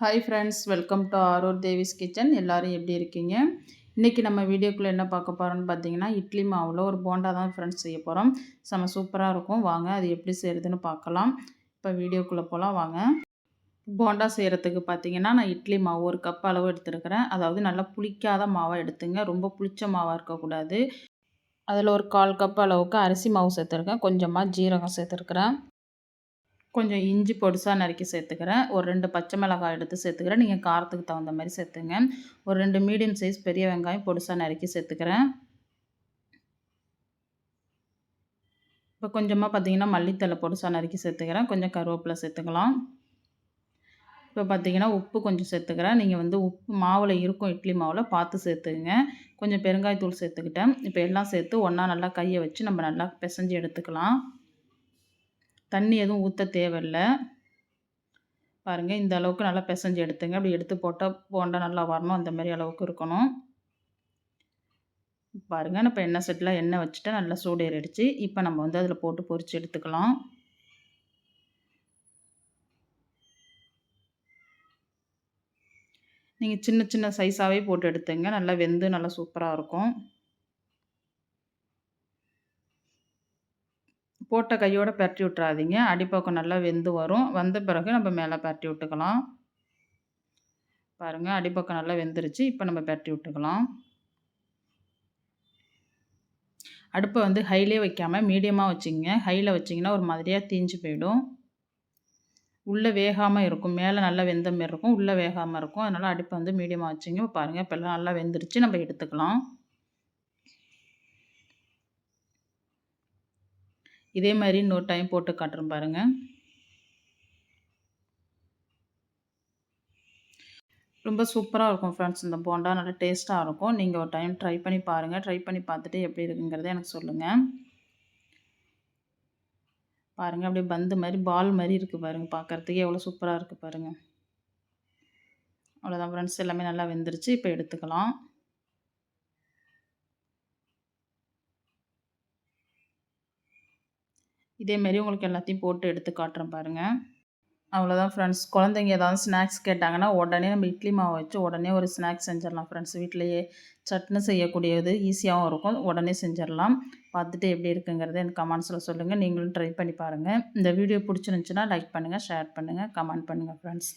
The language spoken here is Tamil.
Hi friends, welcome to Arur Devi's kitchen. எல்லோரும் எப்படி இருக்கீங்க? இன்றைக்கி நம்ம வீடியோக்குள்ளே என்ன பார்க்க போகிறோம்னு பார்த்தீங்கன்னா, இட்லி மாவில் ஒரு போண்டா தான் ஃப்ரெண்ட்ஸ் செய்ய போகிறோம். செம்ம சூப்பராக இருக்கும். வாங்க அது எப்படி செய்கிறதுன்னு பார்க்கலாம். இப்போ வீடியோக்குள்ளே போகலாம் வாங்க. போண்டா செய்கிறதுக்கு பார்த்தீங்கன்னா, நான் இட்லி மாவு ஒரு கப் அளவு எடுத்துருக்கிறேன். அதாவது நல்லா புளிக்காத மாவாக எடுத்துங்க. ரொம்ப புளிச்ச மாவாக இருக்கக்கூடாது. அதில் ஒரு 1/4 கப் அளவுக்கு அரிசி மாவு சேர்த்துருக்கேன். கொஞ்சமாக ஜீரகம் சேர்த்துருக்குறேன். கொஞ்சம் இஞ்சி பொடிசா நறுக்கி சேர்த்துக்கிறேன். ஒரு 2 பச்சை மிளகாய் எடுத்து சேர்த்துக்கிறேன். நீங்கள் காரத்துக்கு தகுந்த மாதிரி சேர்த்துங்க. ஒரு 2 மீடியம் சைஸ் பெரிய வெங்காயம் பொடிசா நறுக்கி சேர்த்துக்கிறேன். இப்போ கொஞ்சமாக பார்த்தீங்கன்னா மல்லித்தழை பொடிசா நறுக்கி சேர்த்துக்கிறேன். கொஞ்சம் கருவேப்பிலை சேர்த்துக்கலாம். இப்போ பார்த்தீங்கன்னா உப்பு கொஞ்சம் சேர்த்துக்கிறேன். நீங்கள் உப்பு மாவில் இருக்கும், இட்லி மாவில் பார்த்து சேர்த்துக்குங்க. கொஞ்சம் பெருங்காயத்தூள் சேர்த்துக்கிட்டேன். இப்போ எல்லாம் சேர்த்து ஒன்றா நல்லா கையை வச்சு நம்ம நல்லா பிசைஞ்சு எடுத்துக்கலாம். தண்ணி எதுவும் ஊற்ற தேவையில்லை. பாருங்கள், இந்த அளவுக்கு நல்லா பிசைஞ்சு எடுத்துங்க. அப்படி எடுத்து போட்டால் போண்டா நல்லா வரணும். அந்த மாதிரி அளவுக்கு இருக்கணும். பாருங்கள், நான் இப்போ எண்ணெய் செட்டில் எண்ணெய் வச்சுட்டு நல்லா சூடு ஏறிடுச்சு. இப்போ நம்ம அதில் போட்டு பொரித்து எடுத்துக்கலாம். நீங்கள் சின்ன சின்ன சைஸாகவே போட்டு எடுத்துங்க. நல்லா வெந்து நல்லா சூப்பராக இருக்கும். போட்ட கையோடு பரட்டி விட்றாதீங்க. அடிப்பக்கம் நல்லா வெந்து வரும். வந்த பிறகு நம்ம மேலே பரட்டி விட்டுக்கலாம். பாருங்கள், அடிப்பக்கம் நல்லா வெந்துருச்சு. இப்போ நம்ம பரட்டி விட்டுக்கலாம். அடுப்பை ஹைலே வைக்காமல் மீடியமாக வச்சுங்க. ஹையில் வச்சிங்கன்னா ஒரு மாதிரியாக தீஞ்சு போயிடும். உள்ளே வேகாமல் இருக்கும். மேலே நல்லா வெந்த மாரி இருக்கும். உள்ளே வேகாமல் இருக்கும். அதனால் அடுப்பை மீடியமாக வச்சுங்க. பாருங்கள், இப்போல்லாம் நல்லா வெந்துருச்சு. நம்ம எடுத்துக்கலாம். இதே மாதிரி இன்னொரு டைம் போட்டு காட்டுறேன் பாருங்கள். ரொம்ப சூப்பராக இருக்கும் ஃப்ரெண்ட்ஸ். இந்த போண்டா நல்லா டேஸ்ட்டாக இருக்கும். நீங்கள் ஒரு டைம் ட்ரை பண்ணி பாருங்கள். ட்ரை பண்ணி பார்த்துட்டு எப்படி இருக்குங்கிறத எனக்கு சொல்லுங்கள். பாருங்கள், அப்படியே பந்து மாதிரி பால் மாதிரி இருக்குது பாருங்கள். பார்க்குறதுக்கே எவ்வளோ சூப்பராக இருக்குது பாருங்கள். அவ்வளோதான் ஃப்ரெண்ட்ஸ், எல்லாமே நல்லா வெந்துருச்சு. இப்போ எடுத்துக்கலாம். இதேமாரி உங்களுக்கு எல்லாத்தையும் போட்டு எடுத்து காட்டுறேன் பாருங்கள். அவ்வளோதான் ஃப்ரெண்ட்ஸ். குழந்தைங்க ஏதாவது ஸ்நாக்ஸ் கேட்டாங்கன்னா உடனே நம்ம இட்லி மாவு வச்சு உடனே ஒரு ஸ்நாக்ஸ் செஞ்சிடலாம் ஃப்ரெண்ட்ஸ். வீட்டிலையே சட்னி செய்யக்கூடியது ஈஸியாகவும் இருக்கும். உடனே செஞ்சிடலாம். பார்த்துட்டு எப்படி இருக்குங்கிறத எனக்கு கமெண்ட்ஸில் சொல்லுங்கள். நீங்களும் ட்ரை பண்ணி பாருங்கள். இந்த வீடியோ பிடிச்சிருந்துச்சின்னா லைக் பண்ணுங்கள், ஷேர் பண்ணுங்கள், கமெண்ட் பண்ணுங்கள் ஃப்ரெண்ட்ஸ்.